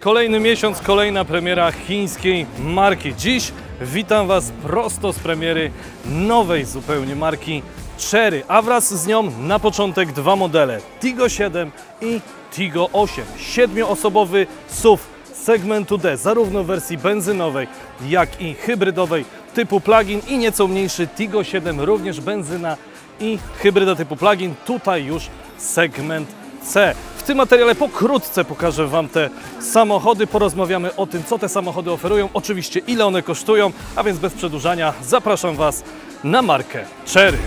Kolejny miesiąc, kolejna premiera chińskiej marki. Dziś witam Was prosto z premiery nowej zupełnie marki Chery, a wraz z nią na początek dwa modele Tiggo 7 i Tiggo 8. 7-osobowy SUV segmentu D, zarówno w wersji benzynowej, jak i hybrydowej typu plug-in i nieco mniejszy Tiggo 7, również benzyna i hybryda typu plug-in, tutaj już segment C. W tym materiale pokrótce pokażę Wam te samochody, porozmawiamy o tym, co te samochody oferują, oczywiście ile one kosztują, a więc bez przedłużania zapraszam Was na markę Chery.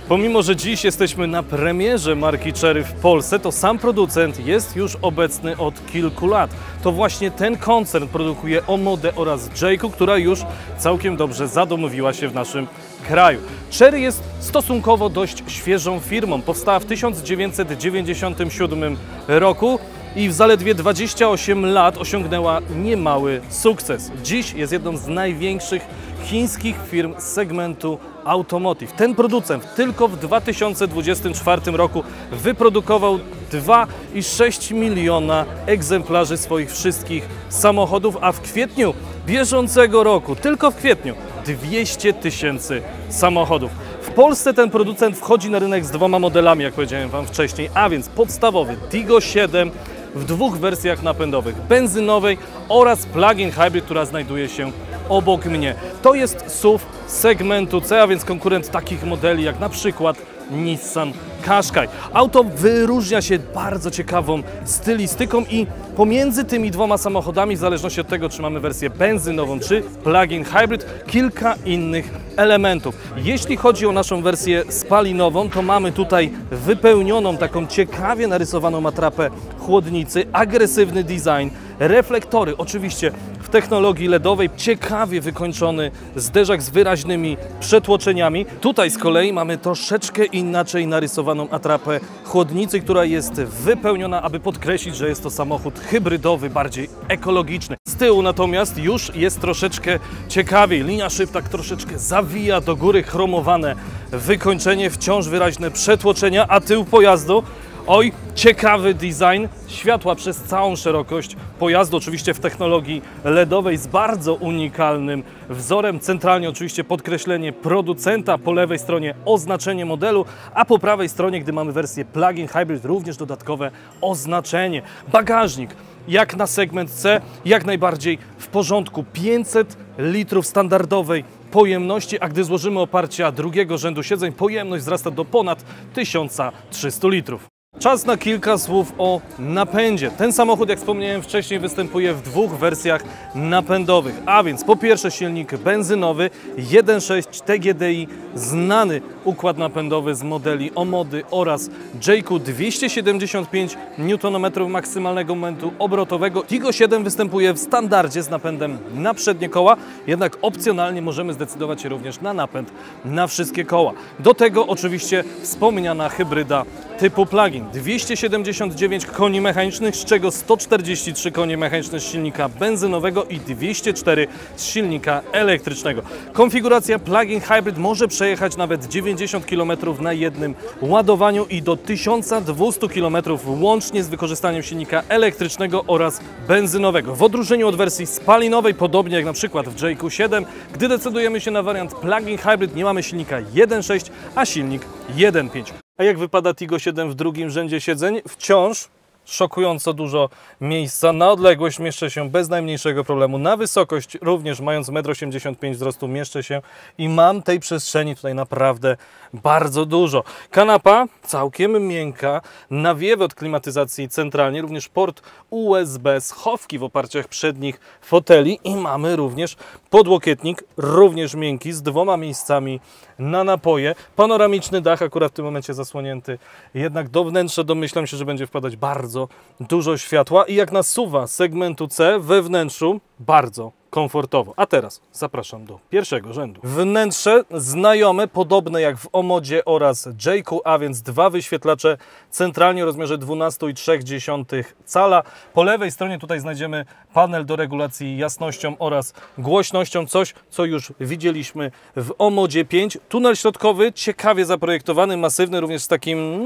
Pomimo, że dziś jesteśmy na premierze marki Chery w Polsce, to sam producent jest już obecny od kilku lat. To właśnie ten koncern produkuje Omodę oraz Jayco, która już całkiem dobrze zadomowiła się w naszym kraju. Chery jest stosunkowo dość świeżą firmą. Powstała w 1997 roku i w zaledwie 28 lat osiągnęła niemały sukces. Dziś jest jedną z największych chińskich firm z segmentu automotive. Ten producent tylko w 2024 roku wyprodukował 2,6 miliona egzemplarzy swoich wszystkich samochodów, a w kwietniu bieżącego roku, tylko w kwietniu, 200 tysięcy samochodów. W Polsce ten producent wchodzi na rynek z dwoma modelami, jak powiedziałem Wam wcześniej, a więc podstawowy Tiggo 7 w dwóch wersjach napędowych, benzynowej oraz plug-in hybrid, która znajduje się obok mnie. To jest SUV segmentu C, a więc konkurent takich modeli jak na przykład Nissan Qashqai. Auto wyróżnia się bardzo ciekawą stylistyką i pomiędzy tymi dwoma samochodami, w zależności od tego, czy mamy wersję benzynową czy plug-in hybrid, kilka innych elementów. Jeśli chodzi o naszą wersję spalinową, to mamy tutaj wypełnioną taką ciekawie narysowaną atrapę chłodnicy, agresywny design, reflektory, oczywiście w technologii LEDowej, ciekawie wykończony zderzak z wyraźnymi przetłoczeniami. Tutaj z kolei mamy troszeczkę inaczej narysowaną atrapę chłodnicy, która jest wypełniona, aby podkreślić, że jest to samochód hybrydowy, bardziej ekologiczny. Z tyłu natomiast już jest troszeczkę ciekawiej. Linia szyb tak troszeczkę zawija do góry, chromowane wykończenie, wciąż wyraźne przetłoczenia, a tył pojazdu, oj, ciekawy design, światła przez całą szerokość pojazdu, oczywiście w technologii LEDowej z bardzo unikalnym wzorem. Centralnie oczywiście podkreślenie producenta, po lewej stronie oznaczenie modelu, a po prawej stronie, gdy mamy wersję plug-in hybrid, również dodatkowe oznaczenie. Bagażnik, jak na segment C, jak najbardziej w porządku. 500 litrów standardowej pojemności, a gdy złożymy oparcia drugiego rzędu siedzeń, pojemność wzrasta do ponad 1300 litrów. Czas na kilka słów o napędzie. Ten samochód, jak wspomniałem wcześniej, występuje w dwóch wersjach napędowych, a więc po pierwsze silnik benzynowy 1.6 TGDI, znany układ napędowy z modeli Omody oraz Jayco, 275 Nm maksymalnego momentu obrotowego. Tiggo 7 występuje w standardzie z napędem na przednie koła, jednak opcjonalnie możemy zdecydować się również na napęd na wszystkie koła. Do tego oczywiście wspomniana hybryda typu plug-in. 279 koni mechanicznych, z czego 143 konie mechaniczne z silnika benzynowego i 204 z silnika elektrycznego. Konfiguracja plug-in hybrid może przejechać nawet 90 km na jednym ładowaniu i do 1200 km łącznie z wykorzystaniem silnika elektrycznego oraz benzynowego. W odróżnieniu od wersji spalinowej, podobnie jak na przykład w Jayco 7, gdy decydujemy się na wariant plug-in hybrid, nie mamy silnika 1.6, a silnik 1.5. A jak wypada Tiggo 7 w drugim rzędzie siedzeń? Wciąż szokująco dużo miejsca. Na odległość mieszczę się bez najmniejszego problemu. Na wysokość również, mając 1,85 m wzrostu, mieszczę się i mam tej przestrzeni tutaj naprawdę bardzo dużo. Kanapa całkiem miękka, nawiewy od klimatyzacji centralnie, również port USB, schowki w oparciach przednich foteli i mamy również podłokietnik, również miękki, z dwoma miejscami na napoje. Panoramiczny dach, akurat w tym momencie zasłonięty, jednak do wnętrza domyślam się, że będzie wpadać bardzo dużo światła i jak na SUV-a segmentu C we wnętrzu bardzo komfortowo. A teraz zapraszam do pierwszego rzędu. Wnętrze znajome, podobne jak w Omodzie oraz Jayku, a więc dwa wyświetlacze centralnie o rozmiarze 12,3 cala. Po lewej stronie tutaj znajdziemy panel do regulacji jasnością oraz głośnością, coś co już widzieliśmy w Omodzie 5. Tunel środkowy ciekawie zaprojektowany, masywny, również z takim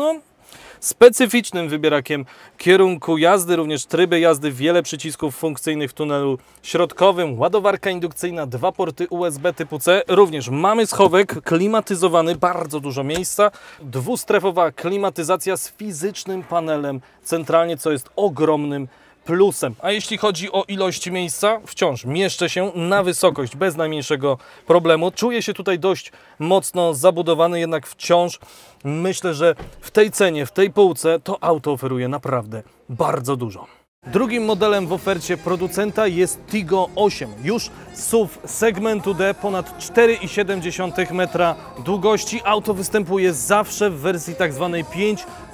specyficznym wybierakiem kierunku jazdy, również tryby jazdy, wiele przycisków funkcyjnych w tunelu środkowym, ładowarka indukcyjna, dwa porty USB typu C, również mamy schowek klimatyzowany, bardzo dużo miejsca, dwustrefowa klimatyzacja z fizycznym panelem centralnie, co jest ogromnym plusem. A jeśli chodzi o ilość miejsca, wciąż mieszczę się na wysokość bez najmniejszego problemu. Czuję się tutaj dość mocno zabudowany, jednak wciąż myślę, że w tej cenie, w tej półce to auto oferuje naprawdę bardzo dużo. Drugim modelem w ofercie producenta jest Tigo 8. Już SUV segmentu D, ponad 4,7 metra długości. Auto występuje zawsze w wersji tak zwanej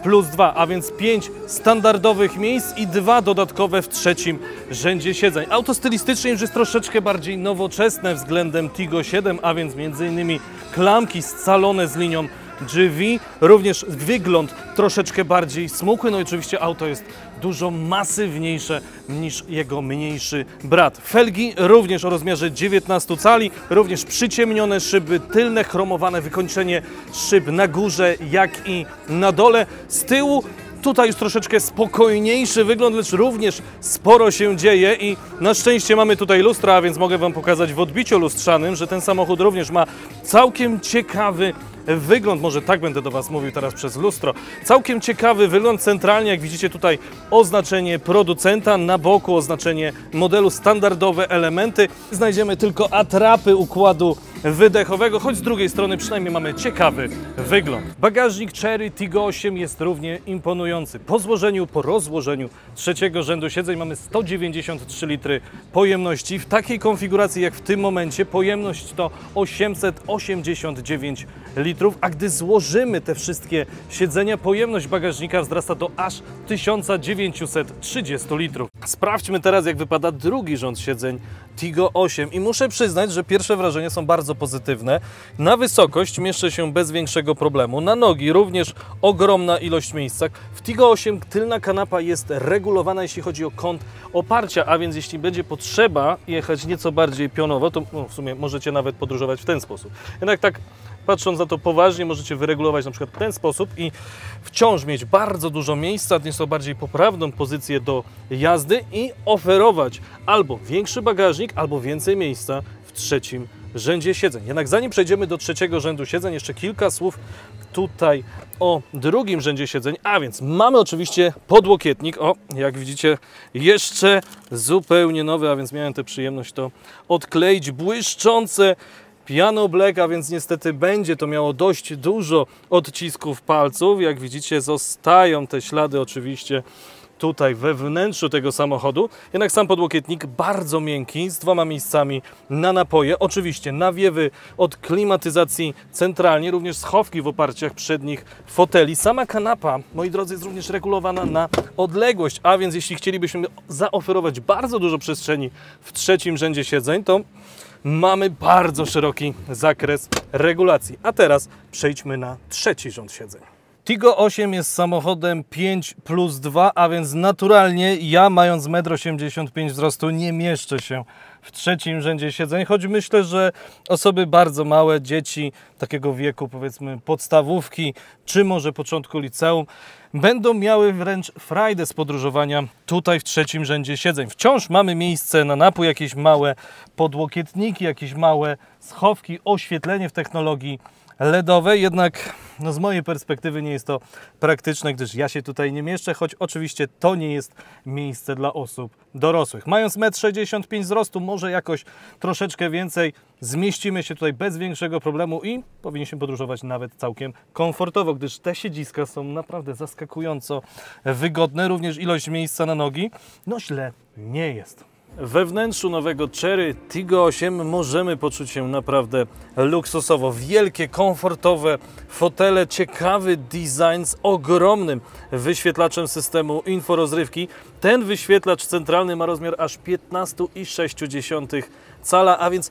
5+2, a więc 5 standardowych miejsc i 2 dodatkowe w trzecim rzędzie siedzeń. Auto stylistycznie już jest troszeczkę bardziej nowoczesne względem Tigo 7, a więc m.in. klamki scalone z linią GV, również wygląd troszeczkę bardziej smukły, no i oczywiście auto jest dużo masywniejsze niż jego mniejszy brat. Felgi również o rozmiarze 19 cali, również przyciemnione szyby tylne, chromowane wykończenie szyb na górze jak i na dole. Z tyłu tutaj już troszeczkę spokojniejszy wygląd, lecz również sporo się dzieje i na szczęście mamy tutaj lustra, a więc mogę Wam pokazać w odbiciu lustrzanym, że ten samochód również ma całkiem ciekawy wygląd, może tak będę do Was mówił teraz przez lustro. Całkiem ciekawy wygląd, centralnie jak widzicie tutaj oznaczenie producenta, na boku oznaczenie modelu, standardowe elementy. Znajdziemy tylko atrapy układu wydechowego, choć z drugiej strony przynajmniej mamy ciekawy wygląd. Bagażnik Chery Tigo 8 jest równie imponujący. Po złożeniu, po rozłożeniu trzeciego rzędu siedzeń mamy 193 litry pojemności. W takiej konfiguracji jak w tym momencie pojemność to 889 litrów, a gdy złożymy te wszystkie siedzenia, pojemność bagażnika wzrasta do aż 1930 litrów. Sprawdźmy teraz, jak wypada drugi rząd siedzeń Tigo 8 i muszę przyznać, że pierwsze wrażenia są bardzo pozytywne. Na wysokość mieszczę się bez większego problemu. Na nogi również ogromna ilość miejsca. W Tigo 8 tylna kanapa jest regulowana, jeśli chodzi o kąt oparcia, a więc jeśli będzie potrzeba jechać nieco bardziej pionowo, to w sumie możecie nawet podróżować w ten sposób. Jednak tak patrząc na to poważnie, możecie wyregulować na przykład w ten sposób i wciąż mieć bardzo dużo miejsca, nieco bardziej poprawną pozycję do jazdy i oferować albo większy bagażnik, albo więcej miejsca w trzecim rzędzie siedzeń. Jednak zanim przejdziemy do trzeciego rzędu siedzeń, jeszcze kilka słów tutaj o drugim rzędzie siedzeń, a więc mamy oczywiście podłokietnik, jak widzicie jeszcze zupełnie nowy, a więc miałem tę przyjemność to odkleić, błyszczące Piano Black, a więc niestety będzie to miało dość dużo odcisków palców. Jak widzicie, zostają te ślady oczywiście tutaj we wnętrzu tego samochodu. Jednak sam podłokietnik bardzo miękki, z dwoma miejscami na napoje. Oczywiście nawiewy od klimatyzacji centralnie, również schowki w oparciach przednich foteli. Sama kanapa, moi drodzy, jest również regulowana na odległość, a więc jeśli chcielibyśmy zaoferować bardzo dużo przestrzeni w trzecim rzędzie siedzeń, to mamy bardzo szeroki zakres regulacji. A teraz przejdźmy na trzeci rząd siedzeń. Tigo 8 jest samochodem 5+2, a więc naturalnie ja, mając 1,85 m wzrostu, nie mieszczę się w trzecim rzędzie siedzeń, choć myślę, że osoby bardzo małe, dzieci takiego wieku, powiedzmy podstawówki, czy może początku liceum, będą miały wręcz frajdę z podróżowania tutaj w trzecim rzędzie siedzeń. Wciąż mamy miejsce na napój, jakieś małe podłokietniki, jakieś małe schowki, oświetlenie w technologii LEDowej, jednak z mojej perspektywy nie jest to praktyczne, gdyż ja się tutaj nie mieszczę, choć oczywiście to nie jest miejsce dla osób dorosłych. Mając 1,65 m wzrostu, może jakoś troszeczkę więcej, zmieścimy się tutaj bez większego problemu i powinniśmy podróżować nawet całkiem komfortowo, gdyż te siedziska są naprawdę zaskakująco wygodne, również ilość miejsca na nogi, źle nie jest. We wnętrzu nowego Chery Tiggo 8 możemy poczuć się naprawdę luksusowo. Wielkie, komfortowe fotele, ciekawy design z ogromnym wyświetlaczem systemu inforozrywki. Ten wyświetlacz centralny ma rozmiar aż 15,6 cala, a więc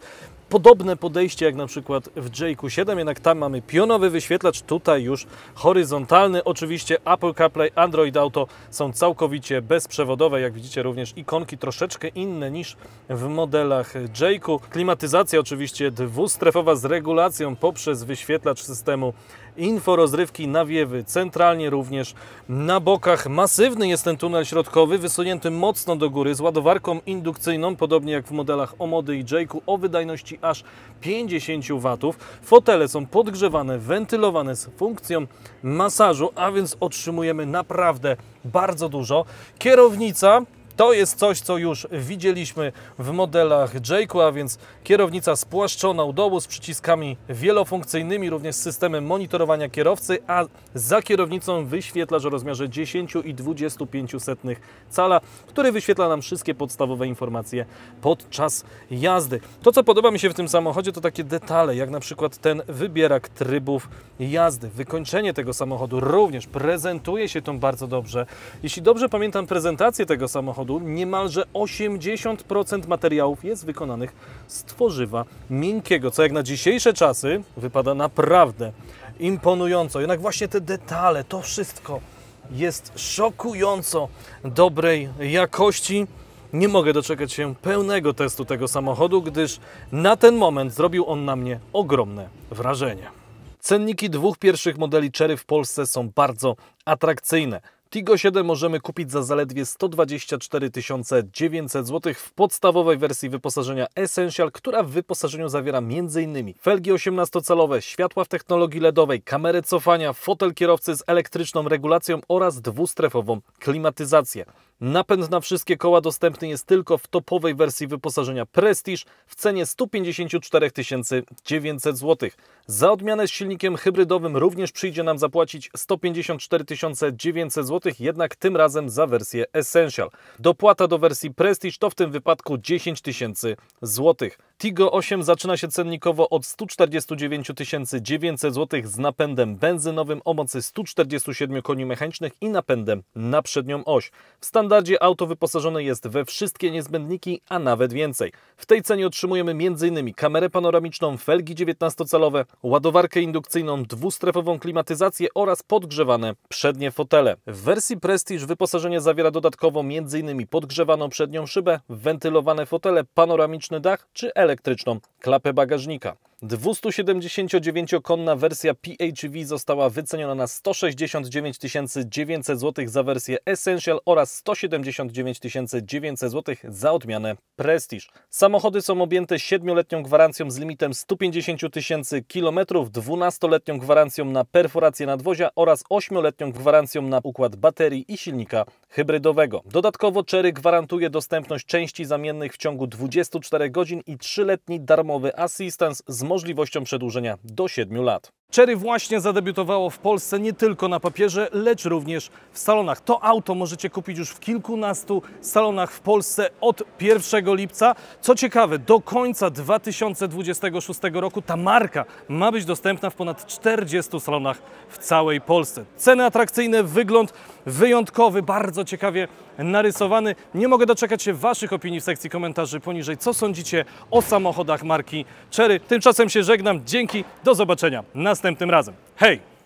podobne podejście jak na przykład w Jake'u 7, jednak tam mamy pionowy wyświetlacz, tutaj już horyzontalny. Oczywiście Apple CarPlay, Android Auto są całkowicie bezprzewodowe. Jak widzicie, również ikonki troszeczkę inne niż w modelach Jake'u. Klimatyzacja oczywiście dwustrefowa z regulacją poprzez wyświetlacz systemu inforozrywki, nawiewy centralnie, również na bokach. Masywny jest ten tunel środkowy, wysunięty mocno do góry z ładowarką indukcyjną, podobnie jak w modelach Omody i Jake'u, o wydajności aż 50 W. Fotele są podgrzewane, wentylowane z funkcją masażu, a więc otrzymujemy naprawdę bardzo dużo. Kierownica to jest coś, co już widzieliśmy w modelach Jake'u, a więc kierownica spłaszczona u dołu z przyciskami wielofunkcyjnymi, również z systemem monitorowania kierowcy, a za kierownicą wyświetlacz o rozmiarze 10,25 cala, który wyświetla nam wszystkie podstawowe informacje podczas jazdy. To, co podoba mi się w tym samochodzie, to takie detale, jak na przykład ten wybierak trybów jazdy. Wykończenie tego samochodu również prezentuje się tu bardzo dobrze. Jeśli dobrze pamiętam prezentację tego samochodu, niemalże 80% materiałów jest wykonanych z tworzywa miękkiego, co jak na dzisiejsze czasy wypada naprawdę imponująco. Jednak właśnie te detale, to wszystko jest szokująco dobrej jakości. Nie mogę doczekać się pełnego testu tego samochodu, gdyż na ten moment zrobił on na mnie ogromne wrażenie. Cenniki dwóch pierwszych modeli Chery w Polsce są bardzo atrakcyjne. Tiggo 7 możemy kupić za zaledwie 124 900 zł w podstawowej wersji wyposażenia Essential, która w wyposażeniu zawiera m.in. felgi 18-calowe, światła w technologii LEDowej, kamerę cofania, fotel kierowcy z elektryczną regulacją oraz dwustrefową klimatyzację. Napęd na wszystkie koła dostępny jest tylko w topowej wersji wyposażenia Prestige w cenie 154 900 zł. Za odmianę z silnikiem hybrydowym również przyjdzie nam zapłacić 154 900 zł, jednak tym razem za wersję Essential. Dopłata do wersji Prestige to w tym wypadku 10 000 zł. Tiggo 8 zaczyna się cennikowo od 149 900 zł z napędem benzynowym o mocy 147 koni mechanicznych i napędem na przednią oś. W standardzie auto wyposażone jest we wszystkie niezbędniki, a nawet więcej. W tej cenie otrzymujemy m.in. kamerę panoramiczną, felgi 19-calowe, ładowarkę indukcyjną, dwustrefową klimatyzację oraz podgrzewane przednie fotele. W wersji Prestige wyposażenie zawiera dodatkowo m.in. podgrzewaną przednią szybę, wentylowane fotele, panoramiczny dach czy elektryczną klapę bagażnika. 279-konna wersja PHEV została wyceniona na 169 900 zł za wersję Essential oraz 179 900 zł za odmianę Prestige. Samochody są objęte 7-letnią gwarancją z limitem 150 000 km, 12-letnią gwarancją na perforację nadwozia oraz 8-letnią gwarancją na układ baterii i silnika hybrydowego. Dodatkowo Chery gwarantuje dostępność części zamiennych w ciągu 24 godzin i 3-letni darmowy assistance z możliwością przedłużenia do 7 lat. Chery właśnie zadebiutowało w Polsce nie tylko na papierze, lecz również w salonach. To auto możecie kupić już w kilkunastu salonach w Polsce od 1 lipca. Co ciekawe, do końca 2026 roku ta marka ma być dostępna w ponad 40 salonach w całej Polsce. Ceny atrakcyjne, wygląd wyjątkowy, bardzo ciekawie narysowany. Nie mogę doczekać się Waszych opinii w sekcji komentarzy poniżej. Co sądzicie o samochodach marki Chery? Tymczasem się żegnam. Dzięki, do zobaczenia następnym razem. Hej!